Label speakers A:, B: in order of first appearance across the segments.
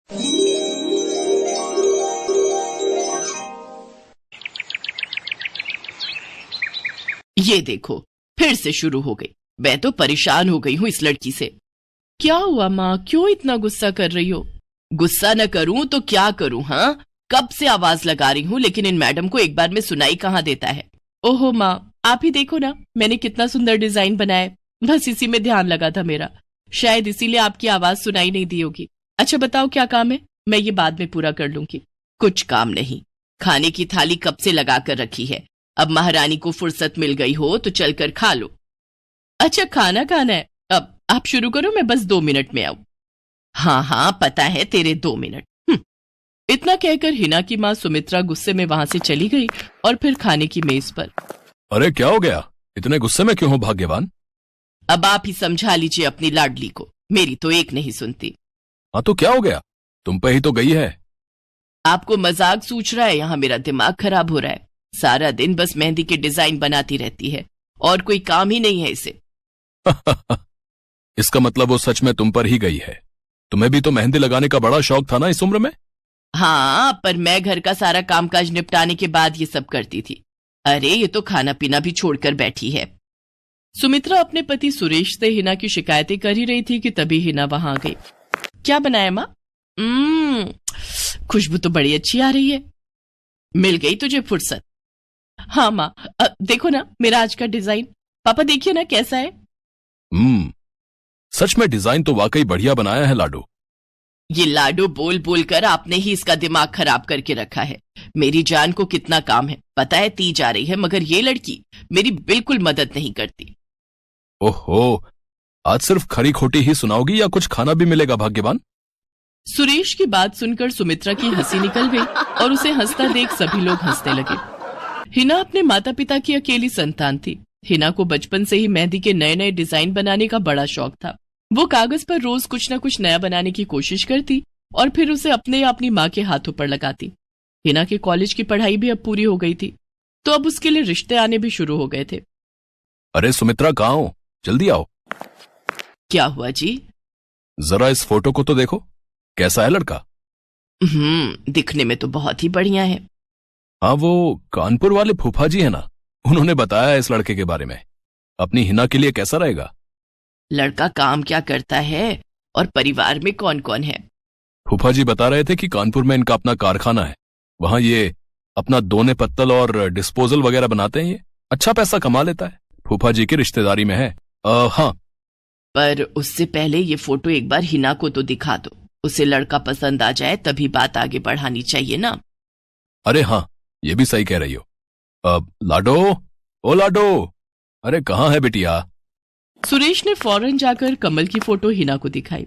A: ये देखो, फिर से शुरू हो गई। मैं तो परेशान हो गई हूँ इस लड़की से। क्या हुआ माँ, क्यों इतना गुस्सा कर रही हो? गुस्सा न करूं तो क्या करूं? हाँ, कब से आवाज लगा रही हूँ, लेकिन इन मैडम को एक बार में सुनाई कहाँ देता है। ओहो माँ, आप ही देखो ना, मैंने कितना सुंदर डिजाइन बनाया, बस इसी में ध्यान लगा था मेरा, शायद इसीलिए आपकी आवाज सुनाई नहीं दी होगी। अच्छा बताओ क्या काम है, मैं ये बाद में पूरा कर लूंगी। कुछ काम नहीं, खाने की थाली कब से लगा कर रखी है, अब महारानी को फुर्सत मिल गई हो तो चलकर खा लो। अच्छा खाना खाना है, अब आप शुरू करो, मैं बस 2 मिनट में आऊं। हाँ हाँ पता है तेरे 2 मिनट। इतना कहकर हिना की माँ सुमित्रा गुस्से में वहां से चली गई और फिर खाने की मेज पर।
B: अरे क्या हो गया, इतने गुस्से में क्यों हो भाग्यवान?
A: अब आप ही समझा लीजिए अपनी लाडली को, मेरी तो एक नहीं सुनती।
B: हाँ तो क्या हो गया, तुम पे ही तो गई है।
A: आपको मजाक सूझ रहा है? यहाँ मेरा दिमाग खराब हो रहा है, सारा दिन बस मेहंदी के डिजाइन बनाती रहती है और कोई काम ही नहीं है इसे।
B: इसका मतलब वो सच में तुम पर ही गई है। तुम्हें भी तो मेहंदी लगाने का बड़ा शौक था ना इस उम्र में?
A: हाँ, पर मैं घर का सारा कामकाज निपटाने के बाद ये सब करती थी। अरे ये तो खाना पीना भी छोड़कर बैठी है। सुमित्रा अपने पति सुरेश से हिना की शिकायतें कर ही रही थी कि तभी हिना वहां आ गई। क्या बनाया माँ? खुशबू तो बड़ी अच्छी आ रही है। मिल गई तुझे फुर्सत? हाँ माँ, देखो ना मेरा आज का डिजाइन, पापा देखिए ना कैसा है।
B: सच में डिजाइन तो वाकई बढ़िया बनाया है लाडो।
A: ये लाडो बोल बोल कर आपने ही इसका दिमाग खराब करके रखा है। मेरी जान को कितना काम है पता है, ती जा रही है, मगर ये लड़की मेरी बिल्कुल मदद नहीं करती।
B: ओहो, आज सिर्फ खरी खोटी ही सुनाओगी या कुछ खाना भी मिलेगा भाग्यवान?
A: सुरेश की बात सुनकर सुमित्रा की हंसी निकल गई और उसे हंसता देख सभी लोग हंसने लगे। हिना अपने माता पिता की अकेली संतान थी। हिना को बचपन से ही मेहंदी के नए नए डिजाइन बनाने का बड़ा शौक था। वो कागज पर रोज कुछ न कुछ नया बनाने की कोशिश करती और फिर उसे अपने या अपनी माँ के हाथों पर लगाती। हिना के कॉलेज की पढ़ाई भी अब पूरी हो गई थी, तो अब उसके लिए रिश्ते आने भी शुरू हो गए थे।
B: अरे सुमित्रा कहाँ हो, जल्दी आओ।
A: क्या हुआ जी?
B: जरा इस फोटो को तो देखो, कैसा है लड़का?
A: दिखने में तो बहुत ही बढ़िया है।
B: हाँ, वो कानपुर वाले फूफा जी है ना, उन्होंने बताया है इस लड़के के बारे में। अपनी हिना के लिए कैसा रहेगा?
A: लड़का काम क्या करता है और परिवार में कौन कौन है?
B: फूफा जी बता रहे थे कि कानपुर में इनका अपना कारखाना है, वहां ये अपना दोने पत्तल और डिस्पोजल वगैरह बनाते हैं। ये अच्छा पैसा कमा लेता है, फूफा जी की रिश्तेदारी में है। हाँ,
A: पर उससे पहले ये फोटो एक बार हिना को तो दिखा दो, उसे लड़का पसंद आ जाए तभी बात आगे बढ़ानी चाहिए ना।
B: अरे हाँ, ये भी सही कह रही हो। लाडो, ओ लाडो, अरे कहाँ है बिटिया?
A: सुरेश ने फौरन जाकर कमल की फोटो हिना को दिखाई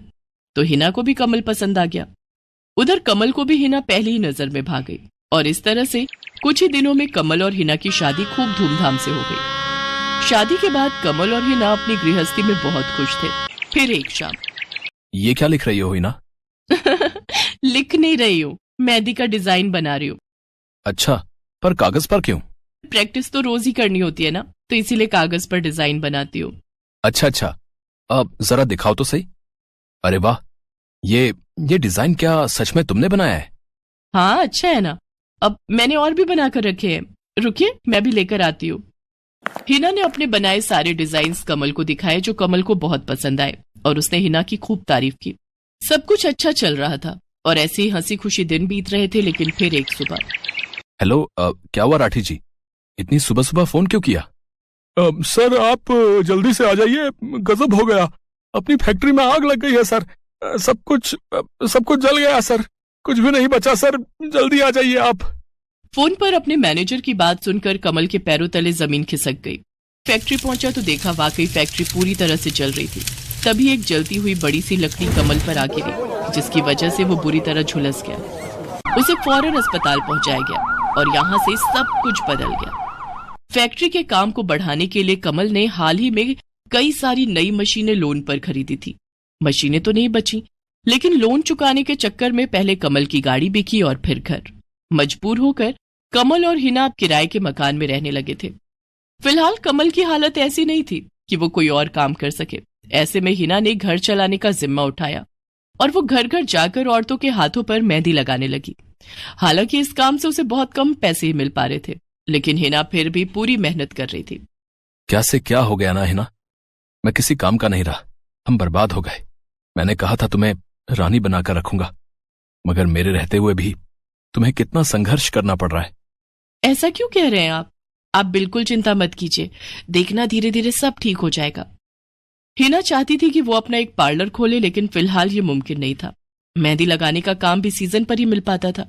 A: तो हिना को भी कमल पसंद आ गया। उधर कमल को भी हिना पहली ही नजर में भाग गई और इस तरह से कुछ ही दिनों में कमल और हिना की शादी खूब धूमधाम से हो गई। शादी के बाद कमल और हिना अपनी गृहस्थी में बहुत खुश थे। फिर एक शाम।
B: ये क्या लिख रही हो हिना?
A: लिख नहीं रही हूँ, मेहंदी का डिजाइन बना रही हूँ।
B: अच्छा, पर कागज पर क्यों?
A: प्रैक्टिस तो रोज ही करनी होती है ना, तो इसीलिए कागज पर डिजाइन बनाती हूँ।
B: अच्छा, अब जरा दिखाओ तो सही। अरे वाह, ये डिजाइन क्या सच में तुमने बनाया है?
A: हाँ अच्छा है ना, अब मैंने और भी बनाकर रखे हैं, रुकिए मैं भी लेकर आती हूँ। हिना ने अपने बनाए सारे डिजाइन्स कमल को दिखाए, जो कमल को बहुत पसंद आए और उसने हिना की खूब तारीफ की। सब कुछ अच्छा चल रहा था और ऐसे ही हंसी खुशी दिन बीत रहे थे। लेकिन फिर एक सुबह।
B: हेलो, क्या हुआ राठी जी, इतनी सुबह सुबह फोन क्यों किया?
C: सर आप जल्दी से आ जाइए, गजब हो गया, अपनी फैक्ट्री में आग लग गई है सर, सब कुछ जल गया सर, कुछ भी नहीं बचा सर, जल्दी आ जाइए आप।
A: फोन पर अपने मैनेजर की बात सुनकर कमल के पैरों तले जमीन खिसक गई। फैक्ट्री पहुंचा तो देखा वाकई फैक्ट्री पूरी तरह से जल रही थी। तभी एक जलती हुई बड़ी सी लकड़ी कमल पर आ गिरी, जिसकी वजह से वो बुरी तरह झुलस गया। उसे फौरन अस्पताल पहुंचाया गया और यहाँ से सब कुछ बदल गया। फैक्ट्री के काम को बढ़ाने के लिए कमल ने हाल ही में कई सारी नई मशीनें लोन पर खरीदी थी। मशीनें तो नहीं बची, लेकिन लोन चुकाने के चक्कर में पहले कमल की गाड़ी बिकी और फिर घर। मजबूर होकर कमल और हिना अब किराए के मकान में रहने लगे थे। फिलहाल कमल की हालत ऐसी नहीं थी कि वो कोई और काम कर सके। ऐसे में हिना ने घर चलाने का जिम्मा उठाया और वो घर घर जाकर औरतों के हाथों पर मेहंदी लगाने लगी। हालांकि इस काम से उसे बहुत कम पैसे ही मिल पा रहे थे, लेकिन हिना फिर भी पूरी मेहनत कर रही थी।
B: क्या से क्या हो गया ना हिना, मैं किसी काम का नहीं रहा, हम बर्बाद हो गए। मैंने कहा था तुम्हें रानी बनाकर रखूंगा, मगर मेरे रहते हुए भी तुम्हें कितना संघर्ष करना पड़ रहा है।
A: ऐसा क्यों कह रहे हैं आप बिल्कुल चिंता मत कीजिए, देखना धीरे धीरे सब ठीक हो जाएगा। हिना चाहती थी कि वो अपना एक पार्लर खोले, लेकिन फिलहाल ये मुमकिन नहीं था। मेहंदी लगाने का काम भी सीजन पर ही मिल पाता था,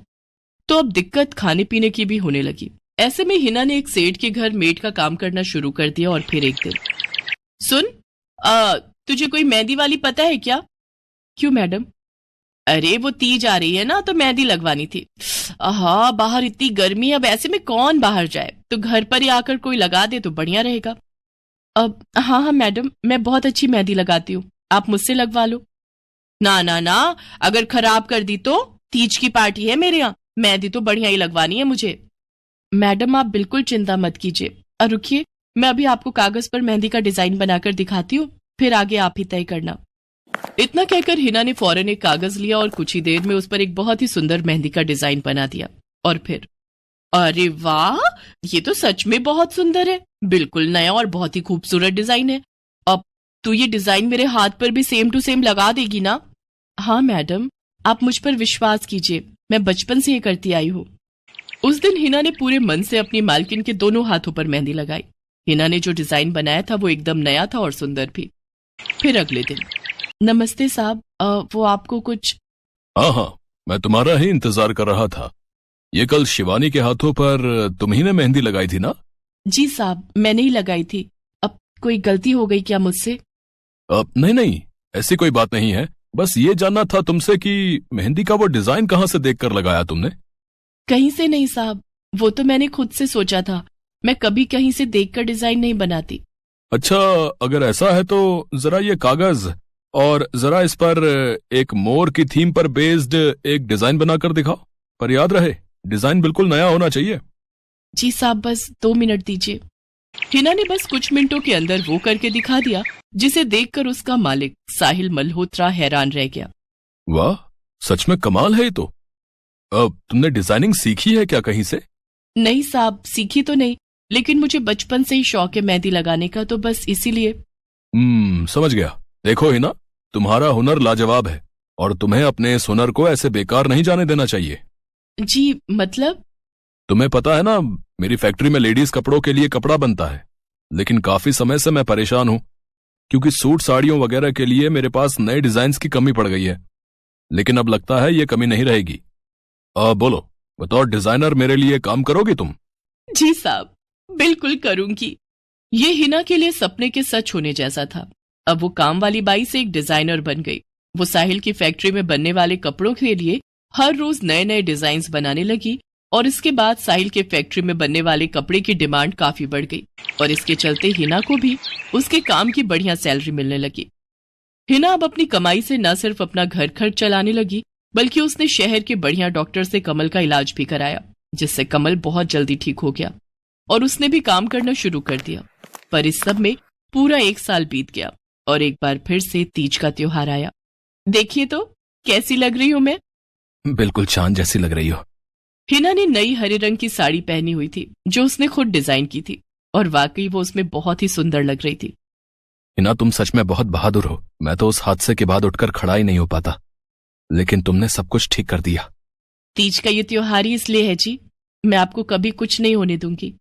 A: तो अब दिक्कत खाने पीने की भी होने लगी। ऐसे में हिना ने एक सेठ के घर मेड का काम करना शुरू कर दिया। और फिर एक दिन, सुन, तुझे कोई मेहंदी वाली पता है क्या? क्यों मैडम? अरे वो तीज आ रही है ना, तो मेहंदी लगवानी थी। हाँ, बाहर इतनी गर्मी है, अब ऐसे में कौन बाहर जाए, तो घर पर ही आकर कोई लगा दे तो बढ़िया रहेगा। अब हाँ मैडम, मैं बहुत अच्छी मेहंदी लगाती हूँ, आप मुझसे लगवा लो। ना ना ना, अगर खराब कर दी तो? तीज की पार्टी है मेरे यहाँ, मेहंदी तो बढ़िया ही लगवानी है मुझे। मैडम आप बिल्कुल चिंता मत कीजिए, और रुकिए, मैं अभी आपको कागज पर मेहंदी का डिजाइन बनाकर दिखाती हूँ, फिर आगे आप ही तय करना। इतना कहकर हिना ने फौरन एक कागज लिया और कुछ ही देर में उस पर एक बहुत ही सुंदर मेहंदी का डिजाइन बना दिया। और फिर, अरे वाह, ये तो सच में बहुत सुंदर है, बिल्कुल नया और बहुत ही खूबसूरत डिजाइन है। अब तू ये डिजाइन मेरे हाथ पर भी सेम टू सेम लगा देगी ना? हाँ मैडम, आप मुझ पर विश्वास कीजिए, मैं बचपन से ये करती आई हूँ। उस दिन हिना ने पूरे मन से अपनी मालकिन के दोनों हाथों पर मेहंदी लगाई। हिना ने जो डिजाइन बनाया था वो एकदम नया था और सुंदर भी। फिर अगले दिन, नमस्ते साहब, वो आपको कुछ?
B: हाँ, मैं तुम्हारा ही इंतजार कर रहा था। ये कल शिवानी के हाथों पर तुम ही ने मेहंदी लगाई थी ना?
A: जी साहब, मैंने ही लगाई थी। अब कोई गलती हो गई क्या मुझसे?
B: नहीं, ऐसी कोई बात नहीं है, बस ये जानना था तुमसे कि मेहंदी का वो डिजाइन कहाँ से देखकर लगाया तुमने?
A: कहीं से नहीं साहब, वो तो मैंने खुद से सोचा था, मैं कभी कहीं से देखकर डिजाइन नहीं बनाती।
B: अच्छा, अगर ऐसा है तो जरा ये कागज और जरा इस पर एक मोर की थीम पर बेस्ड एक डिजाइन बनाकर दिखाओ, पर याद रहे डिजाइन बिल्कुल नया होना चाहिए।
A: जी साहब, बस 2 मिनट दीजिए। हिना ने बस कुछ मिनटों के अंदर वो करके दिखा दिया, जिसे देखकर उसका मालिक साहिल मल्होत्रा हैरान रह गया।
B: वाह, सच में कमाल है ये तो। अब तुमने डिजाइनिंग सीखी है क्या कहीं से?
A: नहीं साहब, सीखी तो नहीं, लेकिन मुझे बचपन से ही शौक है मेहंदी लगाने का, तो बस इसीलिए।
B: समझ गया। देखो हिना, तुम्हारा हुनर लाजवाब है और तुम्हें अपने इस हुनर को ऐसे बेकार नहीं जाने देना चाहिए।
A: जी मतलब?
B: तुम्हें पता है ना, मेरी फैक्ट्री में लेडीज कपड़ों के लिए कपड़ा बनता है, लेकिन काफी समय से मैं परेशान हूं क्योंकि सूट साड़ियों वगैरह के लिए मेरे पास नए डिजाइन की कमी पड़ गई है। लेकिन अब लगता है ये कमी नहीं रहेगी। बोलो, बतौर डिजाइनर मेरे लिए काम करोगी तुम?
A: जी साहब, बिल्कुल करूंगी। ये हिना के लिए सपने के सच होने जैसा था। अब वो काम वाली बाई से एक डिजाइनर बन गई। वो साहिल की फैक्ट्री में बनने वाले कपड़ों के लिए हर रोज नए नए डिजाइन बनाने लगी, और इसके बाद साहिल के फैक्ट्री में बनने वाले कपड़े की डिमांड काफी बढ़ गई, और इसके चलते हिना को भी उसके काम की बढ़िया सैलरी मिलने लगी। हिना अब अपनी कमाई से न सिर्फ अपना घर खर्च चलाने लगी, बल्कि उसने शहर के बढ़िया डॉक्टर से कमल का इलाज भी कराया, जिससे कमल बहुत जल्दी ठीक हो गया और उसने भी काम करना शुरू कर दिया। पर इस सब में पूरा 1 साल बीत गया और एक बार फिर से तीज का त्योहार आया। देखिए तो कैसी लग रही हूं मैं?
B: बिल्कुल चांद जैसी लग रही हो।
A: हिना ने नई हरे रंग की साड़ी पहनी हुई थी, जो उसने खुद डिजाइन की थी, और वाकई वो उसमें बहुत ही सुंदर लग रही थी।
B: हिना, तुम सच में बहुत बहादुर हो। मैं तो उस हादसे के बाद उठकर खड़ा ही नहीं हो पाता, लेकिन तुमने सब कुछ ठीक कर दिया।
A: तीज का ये त्योहार ही इसलिए है जी, मैं आपको कभी कुछ नहीं होने दूंगी।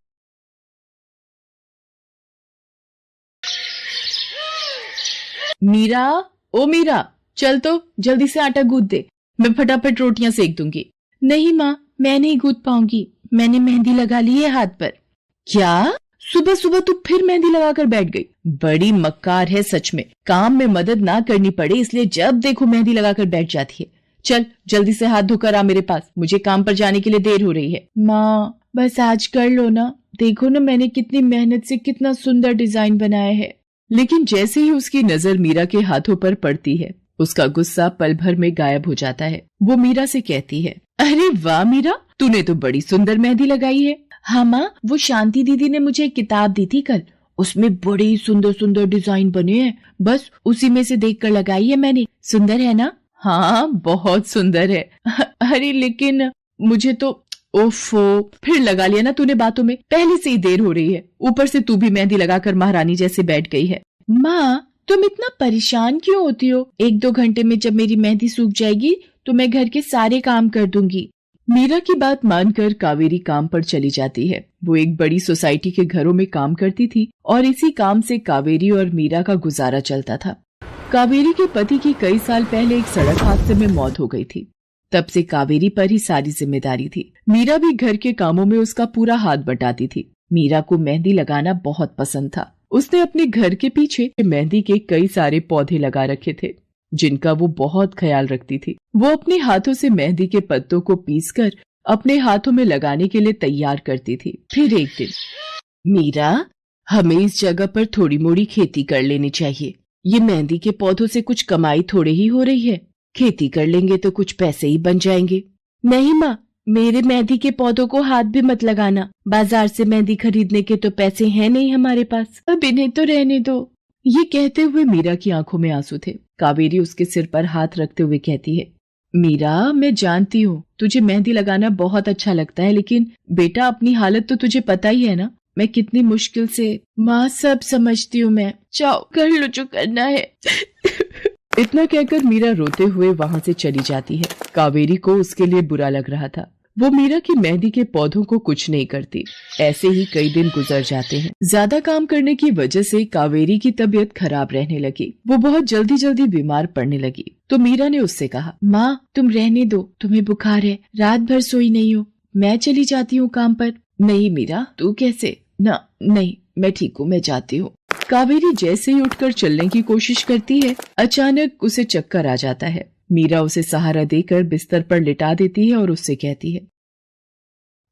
D: मीरा, ओ मीरा, चल तो जल्दी से आटा गूंथ दे, मैं फटाफट रोटियां सेक दूंगी। नहीं माँ, मैं नहीं गूंथ पाऊंगी, मैंने मेहंदी लगा ली है हाथ पर। क्या? सुबह सुबह तू फिर मेहंदी लगाकर बैठ गई? बड़ी मक्कार है सच में, काम में मदद ना करनी पड़े इसलिए जब देखो मेहंदी लगाकर बैठ जाती है। चल जल्दी से हाथ धोकर आ मेरे पास, मुझे काम पर जाने के लिए देर हो रही है। माँ, बस आज कर लो ना, देखो ना मैंने कितनी मेहनत से कितना सुंदर डिजाइन बनाया है। लेकिन जैसे ही उसकी नजर मीरा के हाथों पर पड़ती है, उसका गुस्सा पल भर में गायब हो जाता है। वो मीरा से कहती है, अरे वाह मीरा, तूने तो बड़ी सुंदर मेहंदी लगाई है। हाँ माँ, वो शांति दीदी ने मुझे एक किताब दी थी कल, उसमें बड़े सुंदर सुंदर डिजाइन बने हैं, बस उसी में से देखकर लगाई है मैंने। सुंदर है ना? हाँ बहुत सुंदर है। अरे लेकिन मुझे तो, ओफो, फिर लगा लिया ना तूने बातों में। पहले से ही देर हो रही है, ऊपर से तू भी मेहंदी लगाकर महारानी जैसे बैठ गई है। माँ तुम इतना परेशान क्यों होती हो? 1-2 घंटे में जब मेरी मेहंदी सूख जाएगी तो मैं घर के सारे काम कर दूंगी। मीरा की बात मानकर कावेरी काम पर चली जाती है। वो एक बड़ी सोसाइटी के घरों में काम करती थी और इसी काम से कावेरी और मीरा का गुजारा चलता था। कावेरी के पति की कई साल पहले एक सड़क हादसे में मौत हो गई थी। तब से कावेरी पर ही सारी जिम्मेदारी थी। मीरा भी घर के कामों में उसका पूरा हाथ बटाती थी। मीरा को मेहंदी लगाना बहुत पसंद था। उसने अपने घर के पीछे मेहंदी के कई सारे पौधे लगा रखे थे जिनका वो बहुत ख्याल रखती थी। वो अपने हाथों से मेहंदी के पत्तों को पीसकर अपने हाथों में लगाने के लिए तैयार करती थी। फिर एक दिन, मीरा हमें इस जगह पर थोड़ी मोड़ी खेती कर लेनी चाहिए। ये मेहंदी के पौधों से कुछ कमाई थोड़ी ही हो रही है, खेती कर लेंगे तो कुछ पैसे ही बन जाएंगे। नहीं माँ, मेरे मेहंदी के पौधों को हाथ भी मत लगाना। बाजार से मेहंदी खरीदने के तो पैसे हैं नहीं हमारे पास, अब इन्हें तो रहने दो। ये कहते हुए मीरा की आंखों में आंसू थे। कावेरी उसके सिर पर हाथ रखते हुए कहती है, मीरा मैं जानती हूँ तुझे मेहंदी लगाना बहुत अच्छा लगता है, लेकिन बेटा अपनी हालत तो तुझे पता ही है ना, मैं कितनी मुश्किल से। माँ सब समझती हूँ मैं, जाओ कर लो जो करना है। इतना कहकर मीरा रोते हुए वहाँ से चली जाती है। कावेरी को उसके लिए बुरा लग रहा था। वो मीरा की मेहंदी के पौधों को कुछ नहीं करती। ऐसे ही कई दिन गुजर जाते हैं। ज्यादा काम करने की वजह से कावेरी की तबीयत खराब रहने लगी। वो बहुत जल्दी बीमार पड़ने लगी। तो मीरा ने उससे कहा, माँ तुम रहने दो, तुम्हें बुखार है, रात भर सोई नहीं हो, मैं चली जाती हूँ काम पर। नहीं मीरा, तू कैसे? ना नहीं, मैं ठीक हूँ, मैं जाती हूँ। कावेरी जैसे ही उठकर चलने की कोशिश करती है, अचानक उसे चक्कर आ जाता है। मीरा उसे सहारा देकर बिस्तर पर लिटा देती है और उससे कहती है,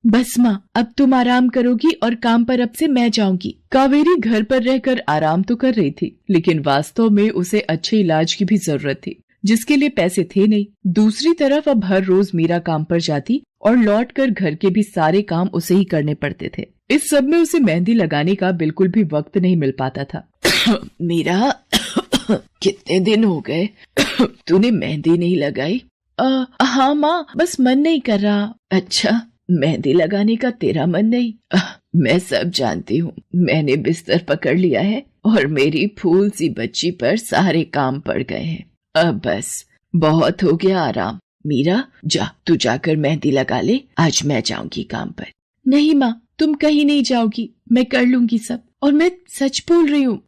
D: बस माँ अब तुम आराम करोगी और काम पर अब से मैं जाऊंगी। कावेरी घर पर रहकर आराम तो कर रही थी, लेकिन वास्तव में उसे अच्छे इलाज की भी जरूरत थी, जिसके लिए पैसे थे नहीं। दूसरी तरफ अब हर रोज मीरा काम पर जाती और लौटकर घर के भी सारे काम उसे ही करने पड़ते थे। इस सब में उसे मेहंदी लगाने का बिल्कुल भी वक्त नहीं मिल पाता था। मीरा कितने दिन हो गए तूने मेहंदी नहीं लगाई? हाँ माँ, बस मन नहीं कर रहा। अच्छा, मेहंदी लगाने का तेरा मन नहीं? मैं सब जानती हूँ। मैंने बिस्तर पकड़ लिया है और मेरी फूल सी बच्ची पर सारे काम पड़ गए हैं। अब बस बहुत हो गया आराम। मीरा जा, तू जाकर मेहंदी लगा ले, आज मैं जाऊंगी काम पर। नहीं माँ, तुम कहीं नहीं जाओगी, मैं कर लूंगी सब। और मैं सच बोल रही हूँ,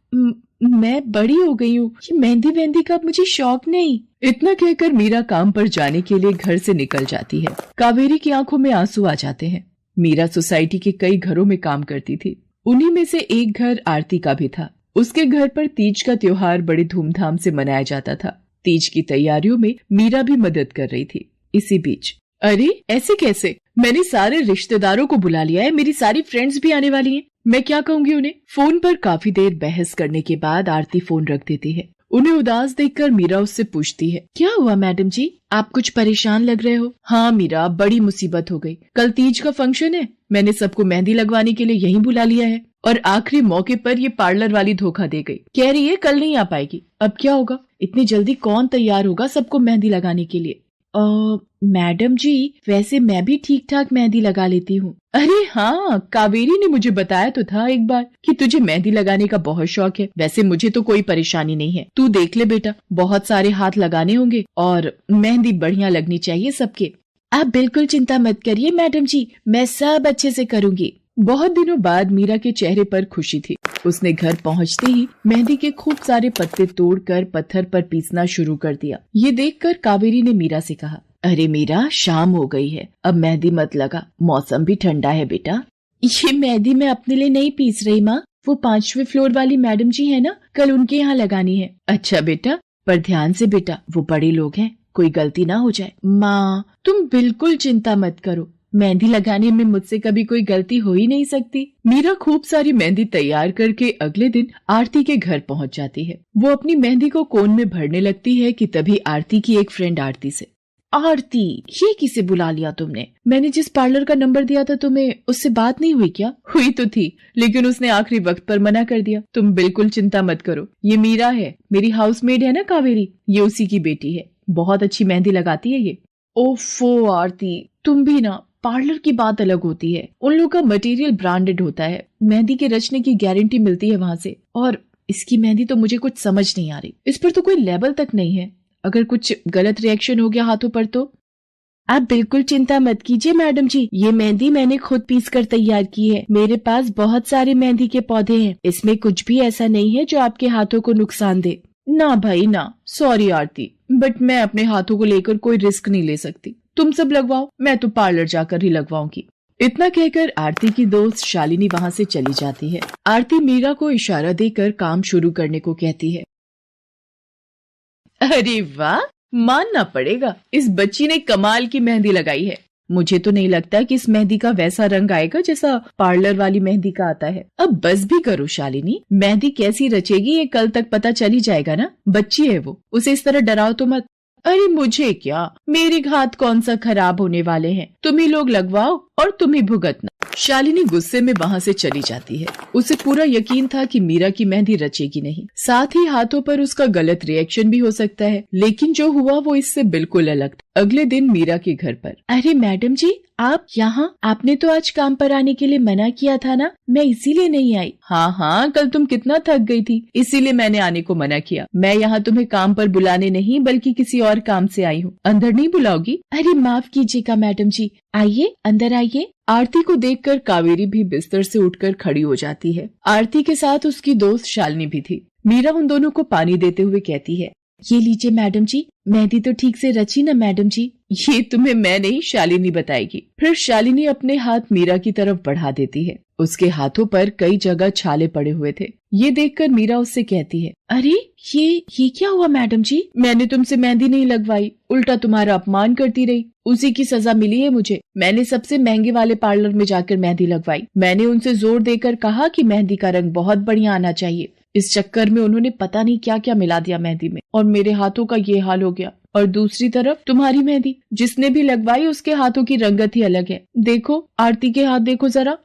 D: मैं बड़ी हो गई हूँ, ये मेहंदी का मुझे शौक नहीं। इतना कहकर मीरा काम पर जाने के लिए घर से निकल जाती है। कावेरी की आंखों में आंसू आ जाते हैं। मीरा सोसाइटी के कई घरों में काम करती थी। उन्हीं में से एक घर आरती का भी था। उसके घर पर तीज का त्योहार बड़े धूमधाम से मनाया जाता था। तीज की तैयारियों में मीरा भी मदद कर रही थी। इसी बीच, अरे ऐसे कैसे? मैंने सारे रिश्तेदारों को बुला लिया है, मेरी सारी फ्रेंड्स भी आने वाली हैं। मैं क्या कहूँगी उन्हें? फोन पर काफी देर बहस करने के बाद आरती फोन रख देती है। उन्हें उदास देखकर मीरा उससे पूछती है, क्या हुआ मैडम जी, आप कुछ परेशान लग रहे हो? हाँ मीरा, बड़ी मुसीबत हो गई। कल तीज का फंक्शन है, मैंने सबको मेहंदी लगवाने के लिए यहीं बुला लिया है और आखिरी मौके पर ये पार्लर वाली धोखा दे गई। कह रही है कल नहीं आ पाएगी। अब क्या होगा? इतनी जल्दी कौन तैयार होगा सबको मेहंदी लगाने के लिए? मैडम जी, वैसे मैं भी ठीक ठाक मेहंदी लगा लेती हूँ। अरे हाँ, कावेरी ने मुझे बताया तो था एक बार कि तुझे मेहंदी लगाने का बहुत शौक है। वैसे मुझे तो कोई परेशानी नहीं है, तू देख ले बेटा, बहुत सारे हाथ लगाने होंगे और मेहंदी बढ़िया लगनी चाहिए सबके। आप बिल्कुल चिंता मत करिए मैडम जी, मैं सब अच्छे से करूँगी। बहुत दिनों बाद मीरा के चेहरे पर खुशी थी। उसने घर पहुंचते ही मेहंदी के खूब सारे पत्ते तोड़कर पत्थर पर पीसना शुरू कर दिया। ये देखकर कावेरी ने मीरा से कहा, अरे मीरा, शाम हो गई है, अब मेहंदी मत लगा, मौसम भी ठंडा है बेटा। ये मेहंदी मैं अपने लिए नहीं पीस रही माँ, वो 5वें फ्लोर वाली मैडम जी है ना, कल उनके यहाँ लगानी है। अच्छा बेटा, पर ध्यान से बेटा, वो बड़े लोग हैं, कोई गलती ना हो जाए। माँ तुम बिल्कुल चिंता मत करो, मेहंदी लगाने में मुझसे कभी कोई गलती हो ही नहीं सकती। मीरा खूब सारी मेहंदी तैयार करके अगले दिन आरती के घर पहुंच जाती है। वो अपनी मेहंदी को कोन में भरने लगती है कि तभी आरती की एक फ्रेंड आरती से, आरती ये किसे बुला लिया तुमने? मैंने जिस पार्लर का नंबर दिया था तुम्हें, उससे बात नहीं हुई क्या? हुई तो थी, लेकिन उसने आखिरी वक्त पर मना कर दिया। तुम बिल्कुल चिंता मत करो, ये मीरा है, मेरी हाउसमेड है ना कावेरी, ये उसी की बेटी है। बहुत अच्छी मेहंदी लगाती है ये। ओफो आरती, तुम भी ना, पार्लर की बात अलग होती है, उन लोगों का मटेरियल ब्रांडेड होता है, मेहंदी के रचने की गारंटी मिलती है वहां से, और इसकी मेहंदी तो मुझे कुछ समझ नहीं आ रही, इस पर तो कोई लेबल तक नहीं है, अगर कुछ गलत रिएक्शन हो गया हाथों पर तो। आप बिल्कुल चिंता मत कीजिए मैडम जी, ये मेहंदी मैंने खुद पीस कर तैयार की है, मेरे पास बहुत सारे मेहंदी के पौधे हैं, इसमें कुछ भी ऐसा नहीं है जो आपके हाथों को नुकसान दे। ना भाई ना, सॉरी आरती, बट मैं अपने हाथों को लेकर कोई रिस्क नहीं ले सकती, तुम सब लगवाओ, मैं तो पार्लर जाकर ही लगवाऊंगी। इतना कहकर आरती की दोस्त शालिनी वहाँ से चली जाती है। आरती मीरा को इशारा देकर काम शुरू करने को कहती है। अरे वाह, मानना पड़ेगा, इस बच्ची ने कमाल की मेहंदी लगाई है। मुझे तो नहीं लगता कि इस मेहंदी का वैसा रंग आएगा जैसा पार्लर वाली मेहंदी का आता है। अब बस भी करो शालिनी, मेहंदी कैसी रचेगी ये कल तक पता चल ही जाएगा ना, बच्ची है वो, उसे इस तरह डराओ तो मत। अरे मुझे क्या, मेरे हाथ कौन सा खराब होने वाले हैं, तुम ही लोग लगवाओ और तुम ही भुगतना। शालिनी गुस्से में वहाँ से चली जाती है। उसे पूरा यकीन था कि मीरा की मेहंदी रचेगी नहीं, साथ ही हाथों पर उसका गलत रिएक्शन भी हो सकता है, लेकिन जो हुआ वो इससे बिल्कुल अलग था। अगले दिन मीरा के घर पर। अरे मैडम जी, आप यहाँ, आपने तो आज काम पर आने के लिए मना किया था ना, मैं इसीलिए नहीं आई। हाँ, कल तुम कितना थक गई थी, इसीलिए मैंने आने को मना किया। मैं यहाँ तुम्हें काम पर बुलाने नहीं बल्कि किसी और काम से आई हूँ, अंदर नहीं बुलाओगी? अरे माफ कीजिएगा मैडम जी, आइए अंदर आइए। आरती को देखकर कावेरी भी बिस्तर से उठकर खड़ी हो जाती है। आरती के साथ उसकी दोस्त शालिनी भी थी। मीरा उन दोनों को पानी देते हुए कहती है, ये लीजिए मैडम जी, मेहंदी तो ठीक से रची ना मैडम जी? ये तुम्हें मैं नहीं, शालिनी बताएगी। फिर शालिनी अपने हाथ मीरा की तरफ बढ़ा देती है। उसके हाथों पर कई जगह छाले पड़े हुए थे। ये देखकर मीरा उससे कहती है, अरे ये क्या हुआ मैडम जी? मैंने तुमसे मेहंदी नहीं लगवाई, उल्टा तुम्हारा अपमान करती रही, उसी की सजा मिली है मुझे। मैंने सबसे महंगे वाले पार्लर में जाकर मेहंदी लगवाई। मैंने उनसे जोर देकर कहा कि मेहंदी का रंग बहुत बढ़िया आना चाहिए। इस चक्कर में उन्होंने पता नहीं क्या क्या मिला दिया मेहंदी में, और मेरे हाथों का ये हाल हो गया। और दूसरी तरफ तुम्हारी मेहंदी, जिसने भी लगवाई उसके हाथों की रंगत ही अलग है। देखो आरती के हाथ देखो जरा।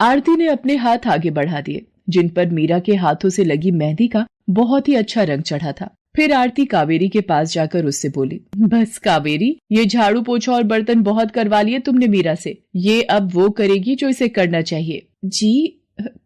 D: आरती ने अपने हाथ आगे बढ़ा दिए, जिन पर मीरा के हाथों से लगी मेहंदी का बहुत ही अच्छा रंग चढ़ा था। फिर आरती कावेरी के पास जाकर उससे बोली, बस कावेरी, ये झाड़ू पोछा और बर्तन बहुत करवा लिए तुमने मीरा से, ये अब वो करेगी जो इसे करना चाहिए। जी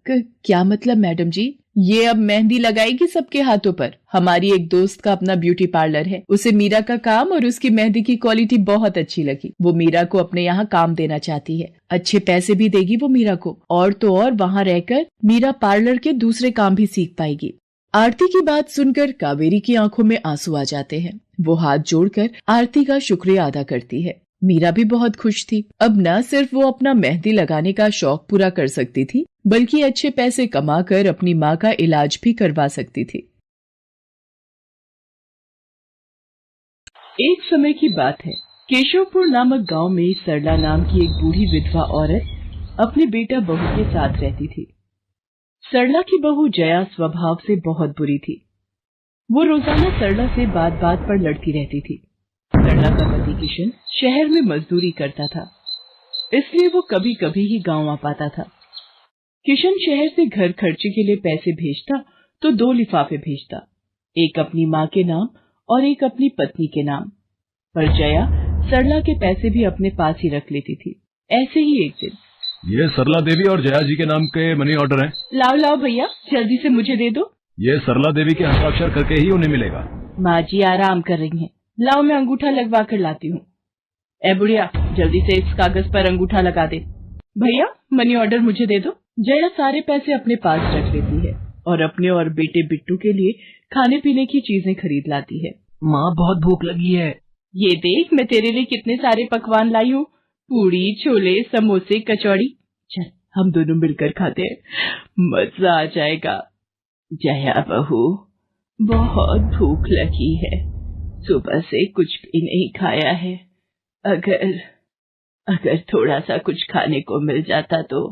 D: क्या मतलब मैडम जी? ये अब मेहंदी लगाएगी सबके हाथों पर। हमारी एक दोस्त का अपना ब्यूटी पार्लर है, उसे मीरा का काम और उसकी मेहंदी की क्वालिटी बहुत अच्छी लगी। वो मीरा को अपने यहाँ काम देना चाहती है, अच्छे पैसे भी देगी वो मीरा को, और तो और वहाँ रहकर मीरा पार्लर के दूसरे काम भी सीख पाएगी। आरती की बात सुनकर कावेरी की आंखों में आंसू आ जाते हैं। वो हाथ जोड़कर आरती का शुक्रिया अदा करती है। मीरा भी बहुत खुश थी। अब न सिर्फ वो अपना मेहंदी लगाने का शौक पूरा कर सकती थी, बल्कि अच्छे पैसे कमाकर अपनी माँ का इलाज भी करवा सकती थी। एक समय की बात है, केशवपुर नामक गांव में सरला नाम की एक बूढ़ी विधवा औरत अपने बेटा बहू के साथ रहती थी। सरला की बहू जया स्वभाव से बहुत बुरी थी। वो रोजाना सरला से बात बात पर लड़ती रहती थी। सरला का पति किशन शहर में मजदूरी करता था, इसलिए वो कभी कभी ही गांव आ पाता था। किशन शहर से घर खर्चे के लिए पैसे भेजता तो 2 लिफाफे भेजता, एक अपनी माँ के नाम और एक अपनी पत्नी के नाम। पर जया सरला के पैसे भी अपने पास ही रख लेती थी। ऐसे ही एक दिन,
B: ये सरला देवी और जया जी के नाम के मनी ऑर्डर हैं।
D: लाओ भैया, जल्दी से मुझे दे दो।
B: ये सरला देवी के हस्ताक्षर करके ही उन्हें मिलेगा।
D: माँ जी आराम कर रही हैं, लाओ मैं अंगूठा लगवा कर लाती हूँ। ए बुढ़िया, जल्दी से इस कागज पर अंगूठा लगा दे। भैया मनी ऑर्डर मुझे दे दो। जया सारे पैसे अपने पास रख लेती है और अपने और बेटे बिट्टू के लिए खाने पीने की चीजें खरीद लाती है।
E: माँ बहुत भूख लगी है।
D: ये देख मैं तेरे लिए कितने सारे पकवान लाई हूँ, पूड़ी, छोले, समोसे, कचौड़ी। चल हम दोनों मिलकर खाते हैं, मजा आ जाएगा। जया बहू, बहुत भूख लगी है, सुबह से कुछ भी नहीं खाया है। अगर थोड़ा सा कुछ खाने को मिल जाता तो।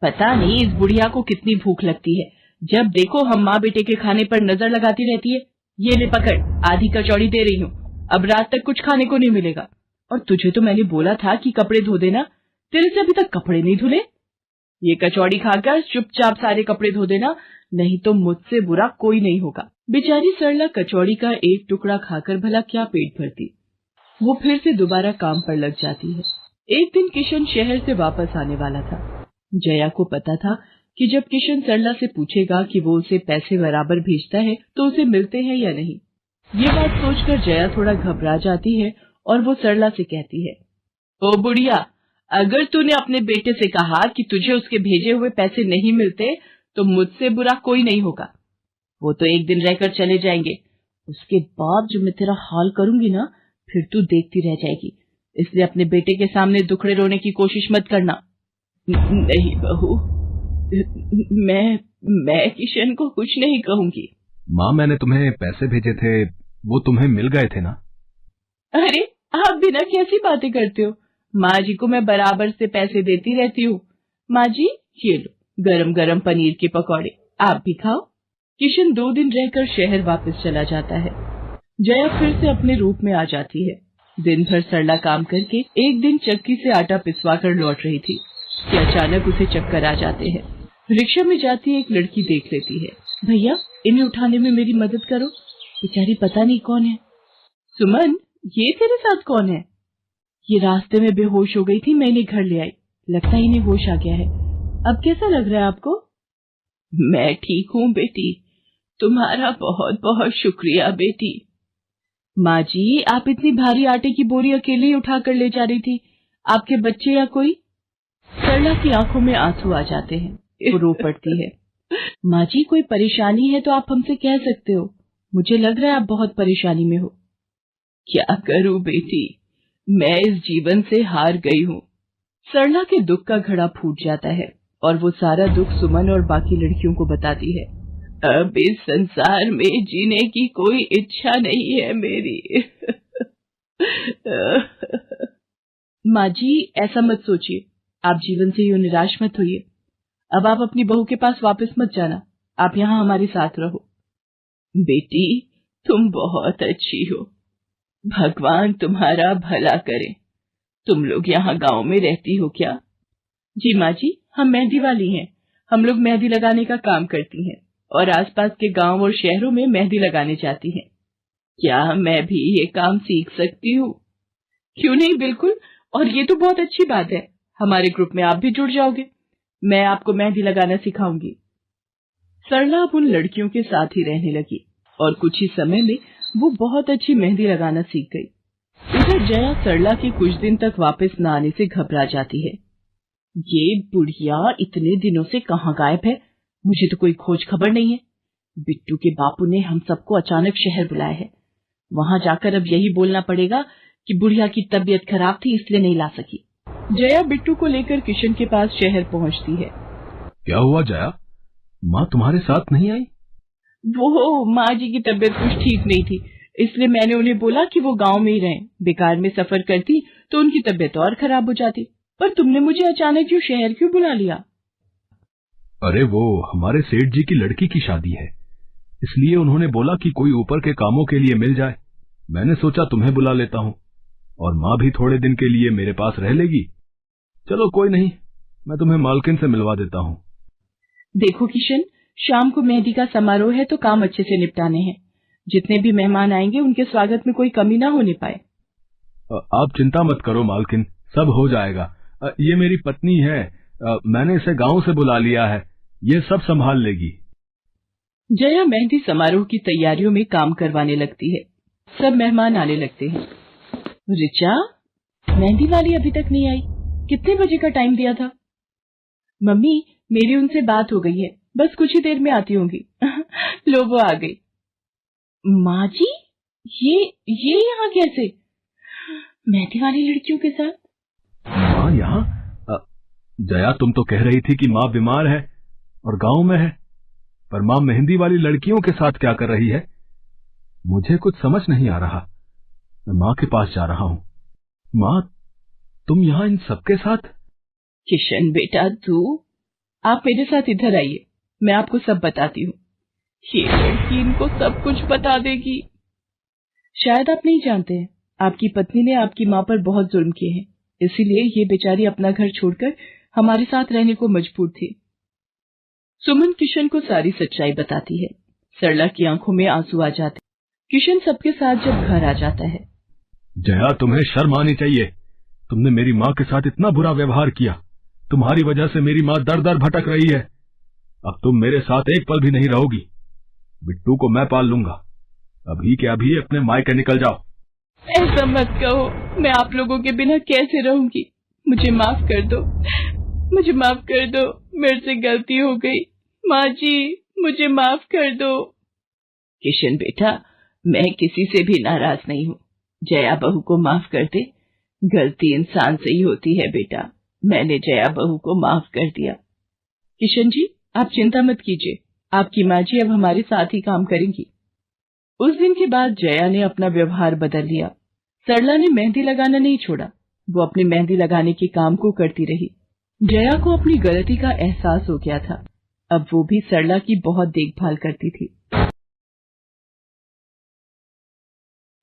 D: पता नहीं इस बुढ़िया को कितनी भूख लगती है, जब देखो हम माँ बेटे के खाने पर नजर लगाती रहती है। ये ले पकड़, आधी कचौड़ी दे रही हूँ, अब रात तक कुछ खाने को नहीं मिलेगा। और तुझे तो मैंने बोला था कि कपड़े धो देना, तेरे से अभी तक कपड़े नहीं धुले। ये कचौड़ी खाकर चुपचाप सारे कपड़े धो देना, नहीं तो मुझसे बुरा कोई नहीं होगा। बेचारी सरला कचौड़ी का एक टुकड़ा खाकर भला क्या पेट भरती। वो फिर से दोबारा काम पर लग जाती है। एक दिन किशन शहर से वापस आने वाला था। जया को पता था कि जब किशन सरला से पूछेगा कि वो उसे पैसे बराबर भेजता है तो उसे मिलते हैं या नहीं। ये बात सोचकर जया थोड़ा घबरा जाती है और वो सरला से कहती है, ओ बुढ़िया, अगर तूने अपने बेटे से कहा कि तुझे उसके भेजे हुए पैसे नहीं मिलते तो मुझसे बुरा कोई नहीं होगा। वो तो एक दिन रहकर चले जाएंगे, उसके बाद जो मैं तेरा हाल करूंगी ना, फिर तू देखती रह जाएगी। इसलिए अपने बेटे के सामने दुखड़े रोने की कोशिश मत करना। नहीं बहू, मैं किशन को कुछ नहीं कहूंगी।
C: माँ, मैंने तुम्हें पैसे भेजे थे, वो तुम्हें मिल गए थे ना?
D: अरे आप बिना कैसी बातें करते हो? माँ जी को मैं बराबर से पैसे देती रहती हूँ। माँ जी, ये लो गरम गरम पनीर के पकौड़े, आप भी खाओ। किशन 2 दिन रहकर शहर वापस चला जाता है। जया फिर से अपने रूप में आ जाती है। दिन भर सरला काम करके एक दिन चक्की से आटा पिसवा कर लौट रही थी कि अचानक उसे चक्कर आ जाते हैं। रिक्शा में जाती एक लड़की देख लेती है। भैया, इन्हें उठाने में मेरी मदद करो, बेचारी पता नहीं कौन है। सुमन, ये तेरे साथ कौन है? ये रास्ते में बेहोश हो गई थी, मैं इन्हें घर ले आई, लगता है इन्हें होश आ गया है। अब कैसा लग रहा है आपको? मैं ठीक हूँ बेटी, तुम्हारा बहुत बहुत शुक्रिया बेटी। माँ जी, आप इतनी भारी आटे की बोरी अकेले ही उठा कर ले जा रही थी, आपके बच्चे या कोई? सरला की आंखों में आंसू आ जाते हैं, वो रो पड़ती है। माँ जी, कोई परेशानी है तो आप हमसे कह सकते हो, मुझे लग रहा है आप बहुत परेशानी में हो। क्या करूं बेटी, मैं इस जीवन से हार गई हूँ। सरला के दुख का घड़ा फूट जाता है और वो सारा दुख सुमन और बाकी लड़कियों को बताती है। अब इस संसार में जीने की कोई इच्छा नहीं है मेरी। माँ जी, ऐसा मत सोचिए, आप जीवन से यूं निराश मत होइए। अब आप अपनी बहू के पास वापस मत जाना, आप यहाँ हमारे साथ रहो। बेटी, तुम बहुत अच्छी हो, भगवान तुम्हारा भला करे। तुम लोग यहाँ गांव में रहती हो क्या? जी माँ जी, हम मेहंदी वाली हैं। हम लोग मेहंदी लगाने का काम करती हैं और आसपास के गांव और शहरों में मेहंदी लगाने जाती हैं। क्या मैं भी ये काम सीख सकती हूँ? क्यों नहीं, बिल्कुल, और ये तो बहुत अच्छी बात है। हमारे ग्रुप में आप भी जुड़ जाओगे, मैं आपको मेहंदी लगाना सिखाऊंगी। सरला अब उन लड़कियों के साथ ही रहने लगी और कुछ ही समय में वो बहुत अच्छी मेहंदी लगाना सीख गई। इधर जया सरला के कुछ दिन तक वापस न आने से घबरा जाती है। ये बुढ़िया इतने दिनों से कहाँ गायब है, मुझे तो कोई खोज खबर नहीं है। बिट्टू के बापू ने हम सबको अचानक शहर बुलाया है, वहां जाकर अब यही बोलना पड़ेगा कि बुढ़िया की तबीयत खराब थी इसलिए नहीं ला सकी। जया बिट्टू को लेकर किशन के पास शहर पहुंचती है।
C: क्या हुआ जया, माँ तुम्हारे साथ नहीं आई?
D: वो माँ जी की तबीयत कुछ ठीक नहीं थी, इसलिए मैंने उन्हें बोला कि वो गांव में ही रहें। बेकार में सफर करती तो उनकी तबीयत और खराब हो जाती। पर तुमने मुझे अचानक क्यों शहर क्यों बुला लिया?
C: अरे वो हमारे सेठ जी की लड़की की शादी है, इसलिए उन्होंने बोला कि कोई ऊपर के कामों के लिए मिल जाए। मैंने सोचा तुम्हें बुला लेता हूँ, और माँ भी थोड़े दिन के लिए मेरे पास रह लेगी। चलो कोई नहीं, मैं तुम्हें मालकिन से मिलवा देता हूँ।
D: देखो किशन, शाम को मेहंदी का समारोह है तो काम अच्छे से निपटाने हैं। जितने भी मेहमान आएंगे उनके स्वागत में कोई कमी ना होने पाए।
C: आप चिंता मत करो मालकिन, सब हो जाएगा। ये मेरी पत्नी है, मैंने इसे गांव से बुला लिया है, ये सब संभाल लेगी।
D: जया मेहंदी समारोह की तैयारियों में काम करवाने लगती है। सब मेहमान आने लगते हैं। रिचा, मेहंदी वाली अभी तक नहीं आई, कितने बजे का टाइम दिया था? मम्मी, मेरी उनसे बात हो गई है, बस कुछ ही देर में आती होंगी। लो वो आ गई। माँ जी, ये यहाँ कैसे? मेहंदी वाली लड़कियों के साथ?
C: माँ यहाँ? जया, तुम तो कह रही थी कि माँ बीमार है और गांव में है, पर माँ मेहंदी वाली लड़कियों के साथ क्या कर रही है? मुझे कुछ समझ नहीं आ रहा। मैं माँ के पास जा रहा हूँ। माँ, तुम यहाँ इन सबके साथ?
D: किशन बेटा, आप मेरे साथ इधर आइए, मैं आपको सब बताती हूँ। ये लड़की इनको सब कुछ बता देगी। शायद आप नहीं जानते हैं, आपकी पत्नी ने आपकी माँ पर बहुत जुल्म किए हैं, इसीलिए ये बेचारी अपना घर छोड़कर हमारे साथ रहने को मजबूर थी। सुमन किशन को सारी सच्चाई बताती है। सरला की आंखों में आंसू आ जाते। किशन सबके साथ जब घर आ जाता है।
C: जया, तुम्हें शर्म आनी चाहिए। तुमने मेरी माँ के साथ इतना बुरा व्यवहार किया। तुम्हारी वजह से मेरी माँ दर दर भटक रही है। अब तुम मेरे साथ एक पल भी नहीं रहोगी। बिट्टू को मैं पाल लूंगा। अभी के अभी अपने मायके निकल जाओ।
D: ऐसा मत कहो, मैं आप लोगों के बिना कैसे रहूंगी। मुझे माफ कर दो, मुझे माफ कर दो, मेरे से गलती हो गई। माँ जी, मुझे माफ कर दो। किशन बेटा, मैं किसी से भी नाराज नहीं हूँ। जया बहू को माफ कर दे। गलती इंसान से ही होती है बेटा। मैंने जया बहू को माफ कर दिया। किशन जी, आप चिंता मत कीजिए, आपकी माँ जी अब हमारे साथ ही काम करेंगी। उस दिन के बाद जया ने अपना व्यवहार बदल लिया। सरला ने मेहंदी लगाना नहीं छोड़ा। वो अपनी मेहंदी लगाने के काम को करती रही। जया को अपनी गलती का एहसास हो गया था। अब वो भी सरला की बहुत देखभाल करती थी।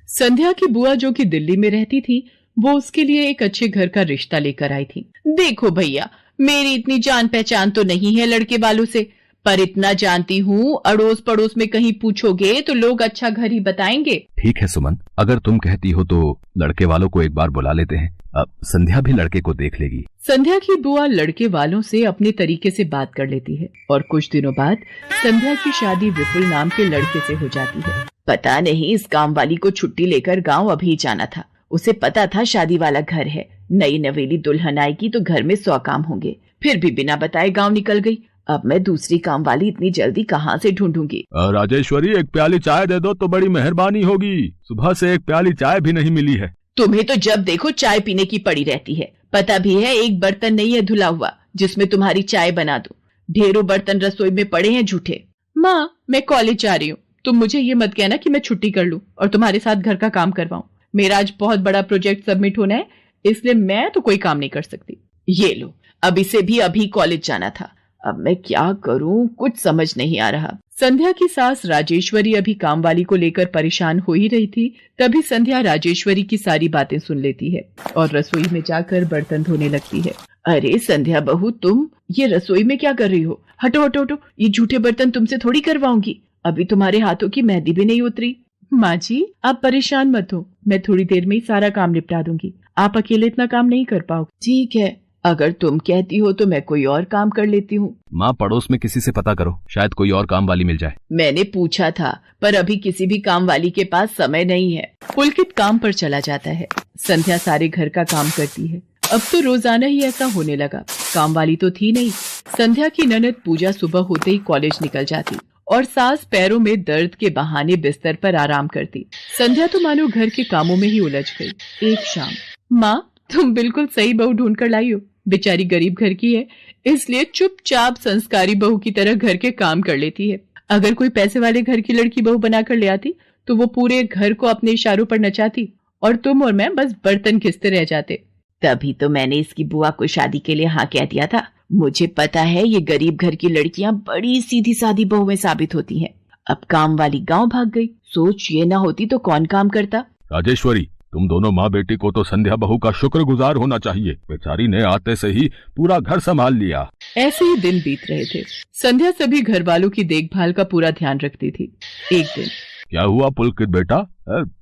D: संध्या की बुआ जो कि दिल्ली में रहती थी, वो उसके लिए एक अच्छे घर का रिश्ता लेकर आई थी। देखो भैया, मेरी इतनी जान पहचान तो नहीं है लड़के वालों से, पर इतना जानती हूँ, अड़ोस पड़ोस में कहीं पूछोगे तो लोग अच्छा घर ही बताएंगे।
B: ठीक है सुमन, अगर तुम कहती हो तो लड़के वालों को एक बार बुला लेते हैं। अब संध्या भी लड़के को देख लेगी।
D: संध्या की बुआ लड़के वालों से अपने तरीके से बात कर लेती है और कुछ दिनों बाद संध्या की शादी विपुल नाम के लड़के से हो जाती है। पता नहीं इस काम वाली को छुट्टी लेकर गांव अभी जाना था। उसे पता था शादी वाला घर है, नई नवेली दुल्हन आएगी तो घर में 100 काम होंगे, फिर भी बिना बताए गांव निकल गई। अब मैं दूसरी काम वाली इतनी जल्दी कहाँ से ढूंढूंगी।
C: राजेश्वरी, एक प्याली चाय दे दो तो बड़ी मेहरबानी होगी। सुबह से एक प्याली चाय भी नहीं मिली है।
D: तुम्हें तो जब देखो चाय पीने की पड़ी रहती है। पता भी है एक बर्तन नहीं है धुला हुआ जिसमें तुम्हारी चाय बना दूं। ढेरों बर्तन रसोई में पड़े हैं झूठे। माँ, मैं कॉलेज जा रही हूँ, तुम मुझे ये मत कहना कि मैं छुट्टी कर लूं और तुम्हारे साथ घर का काम करवाऊं। मेरा आज बहुत बड़ा प्रोजेक्ट सबमिट होना है, इसलिए मैं तो कोई काम नहीं कर सकती। ये लो, अब इसे भी अभी कॉलेज जाना था। अब मैं क्या करूं, कुछ समझ नहीं आ रहा। संध्या की सास राजेश्वरी अभी काम वाली को लेकर परेशान हो ही रही थी। तभी संध्या राजेश्वरी की सारी बातें सुन लेती है और रसोई में जाकर बर्तन धोने लगती है। अरे संध्या बहू, तुम ये रसोई में क्या कर रही हो? हटो हटो हटो, ये झूठे बर्तन तुमसे थोड़ी करवाऊंगी। अभी तुम्हारे हाथों की मेहंदी भी नहीं उतरी। माँ जी, आप परेशान मत हो, मैं थोड़ी देर में ही सारा काम निपटा दूंगी। आप अकेले इतना काम नहीं कर पाओगे। ठीक है, अगर तुम कहती हो तो मैं कोई और काम कर लेती हूँ।
B: माँ, पड़ोस में किसी से पता करो, शायद कोई और काम वाली मिल जाए।
D: मैंने पूछा था, पर अभी किसी भी काम वाली के पास समय नहीं है। पुलकित काम पर चला जाता है। संध्या सारे घर का काम करती है। अब तो रोजाना ही ऐसा होने लगा। काम वाली तो थी नहीं। संध्या की ननद पूजा सुबह होते ही कॉलेज निकल जाती और सास पैरों में दर्द के बहाने बिस्तर पर आराम करती। संध्या तो मानो घर के कामों में ही उलझ गई। एक शाम, माँ, तुम बिल्कुल सही बहू ढूंढ कर लाई हो। बेचारी गरीब घर की है, इसलिए चुपचाप संस्कारी बहू की तरह घर के काम कर लेती है। अगर कोई पैसे वाले घर की लड़की बहू बनाकर ले आती तो वो पूरे घर को अपने इशारों पर नचाती और तुम और मैं बस बर्तन घिसते रह जाते। तभी तो मैंने इसकी बुआ को शादी के लिए हाँ कह दिया था। मुझे पता है ये गरीब घर की लड़कियां बड़ी सीधी सादी बहुएं साबित होती हैं। अब काम वाली गांव भाग गई। सोच ये ना होती तो कौन काम करता।
C: राजेश्वरी, तुम दोनों माँ बेटी को तो संध्या बहू का शुक्रगुजार होना चाहिए। बेचारी ने आते से ही पूरा घर संभाल लिया।
D: ऐसे ही दिन बीत रहे थे। संध्या सभी घर वालों की देखभाल का पूरा ध्यान रखती थी। एक दिन,
C: क्या हुआ पुलकित बेटा,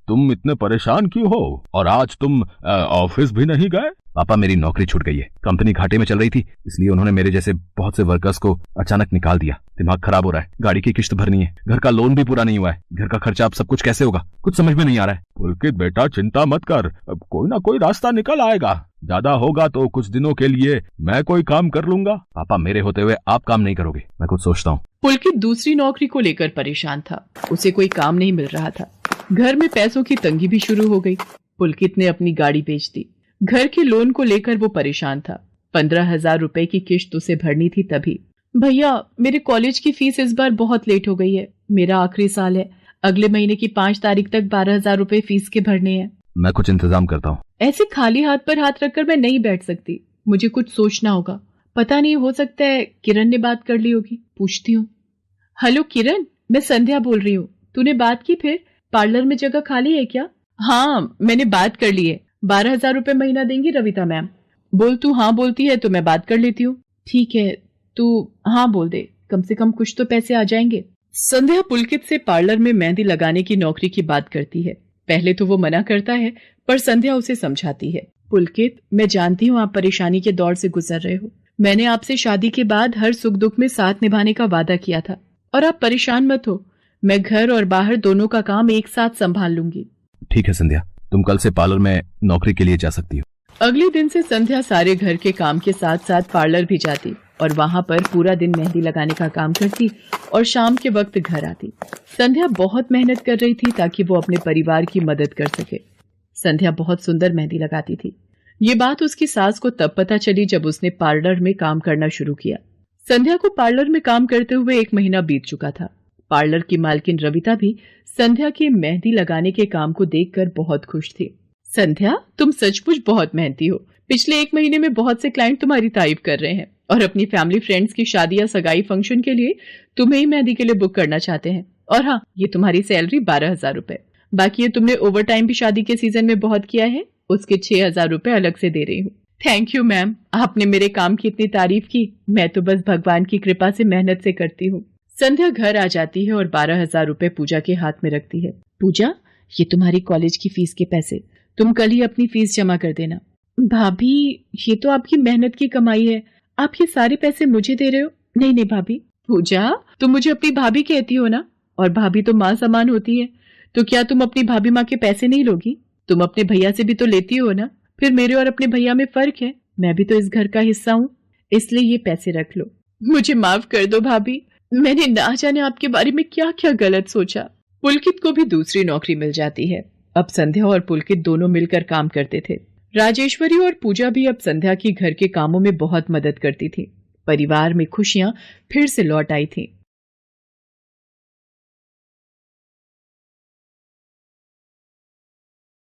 C: तुम इतने परेशान क्यों हो? और आज तुम ऑफिस भी नहीं गए?
B: पापा, मेरी नौकरी छूट गई है। कंपनी घाटे में चल रही थी, इसलिए उन्होंने मेरे जैसे बहुत से वर्कर्स को अचानक निकाल दिया। दिमाग खराब हो रहा है, गाड़ी की किश्त भरनी है, घर का लोन भी पूरा नहीं हुआ है। घर का खर्चा अब सब कुछ कैसे होगा, कुछ समझ में नहीं आ रहा है।
C: पुलकित बेटा, चिंता मत कर, अब कोई ना कोई रास्ता निकल आएगा। ज्यादा होगा तो कुछ दिनों के लिए मैं कोई काम कर लूंगा।
B: पापा, मेरे होते हुए आप काम नहीं करोगे, मैं कुछ सोचता हूँ।
D: पुलकित दूसरी नौकरी को लेकर परेशान था। उसे कोई काम नहीं मिल रहा था। घर में पैसों की तंगी भी शुरू हो गई। पुलकित ने अपनी गाड़ी बेच दी। घर के लोन को लेकर वो परेशान था। 15,000 रुपए की किश्त उसे भरनी थी। तभी, भैया, मेरे कॉलेज की फीस इस बार बहुत लेट हो गई है। मेरा आखिरी साल है, अगले महीने की 5 तारीख तक 12,000 रुपए फीस के भरने हैं।
B: मैं कुछ इंतजाम करता हूँ।
D: ऐसे खाली हाथ पर हाथ रखकर मैं नहीं बैठ सकती, मुझे कुछ सोचना होगा। पता नहीं, हो सकता है किरण ने बात कर ली होगी, पूछती हूँ। हेलो किरण, मैं संध्या बोल रही हूँ। तूने बात की फिर? पार्लर में जगह खाली है क्या? हाँ, मैंने बात कर ली है। 12,000 रुपए महीना देंगी रविता मैम। बोल, तू हाँ बोलती है तो मैं बात कर लेती हूँ। ठीक है, तू हाँ बोल दे, कम से कम कुछ तो पैसे आ जाएंगे। संध्या पुलकित से पार्लर में मेहंदी लगाने की नौकरी की बात करती है। पहले तो वो मना करता है, पर संध्या उसे समझाती है। पुलकित, मैं जानती हूँ आप परेशानी के दौर से गुजर रहे हो। मैंने आपसे शादी के बाद हर सुख दुख में साथ निभाने का वादा किया था, और आप परेशान मत हो। मैं घर और बाहर दोनों का काम एक साथ संभाल लूंगी।
F: ठीक है संध्या, तुम कल से पार्लर में नौकरी के लिए जा सकती हो।
D: अगले दिन से संध्या सारे घर के काम के साथ साथ पार्लर भी जाती और वहां पर पूरा दिन मेहंदी लगाने का काम करती और शाम के वक्त घर आती। संध्या बहुत मेहनत कर रही थी ताकि वो अपने परिवार की मदद कर सके। संध्या बहुत सुंदर मेहंदी लगाती थी। ये बात उसकी सास को तब पता चली जब उसने पार्लर में काम करना शुरू किया। संध्या को पार्लर में काम करते हुए 1 महीना बीत चुका था। पार्लर की मालकिन रविता भी संध्या के मेहंदी लगाने के काम को देखकर बहुत खुश थी। संध्या, तुम सचमुच बहुत मेहनती हो। पिछले 1 महीने में बहुत से क्लाइंट तुम्हारी तारीफ कर रहे हैं और अपनी फैमिली फ्रेंड्स की शादी या सगाई फंक्शन के लिए तुम्हें ही मेहंदी के लिए बुक करना चाहते हैं। और हाँ, ये तुम्हारी सैलरी 12,000 रुपए। बाकी ये तुमने ओवर टाइम भी शादी के सीजन में बहुत किया है, उसके 6,000 रुपए अलग से दे रही हूँ। थैंक यू मैम, आपने मेरे काम की इतनी तारीफ की। मैं तो बस भगवान की कृपा से मेहनत से करती हूँ। संध्या घर आ जाती है और 12,000 रुपए पूजा के हाथ में रखती है। पूजा, ये तुम्हारी कॉलेज की फीस के पैसे, तुम कल ही अपनी फीस जमा कर देना। भाभी, ये तो आपकी मेहनत की कमाई है, आप ये सारे पैसे मुझे दे रहे हो? नहीं नहीं भाभी। पूजा, तुम मुझे अपनी भाभी कहती हो ना, और भाभी तो माँ समान होती है, तो क्या तुम अपनी भाभी माँ के पैसे नहीं लोगी? तुम अपने भैया से भी तो लेती हो ना। फिर मेरे और अपने भैया में फर्क है, मैं भी तो इस घर का हिस्सा हूँ, इसलिए ये पैसे रख लो। मुझे माफ कर दो भाभी, मैंने ना जाने आपके बारे में क्या क्या गलत सोचा। पुलकित को भी दूसरी नौकरी मिल जाती है। अब संध्या और पुलकित दोनों मिलकर काम करते थे। राजेश्वरी और पूजा भी अब संध्या की घर के कामों में बहुत मदद करती थी। परिवार में खुशियां फिर से लौट आई थी।